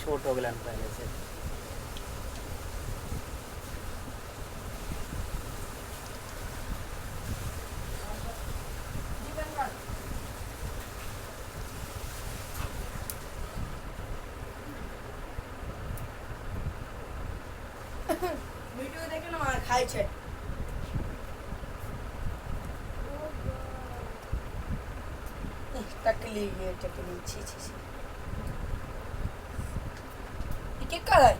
छोट हो गलन पहले से। वीडियो देखे ना मार खाई छे टकली ये टकली छी छी छी ये क्या कर रहा है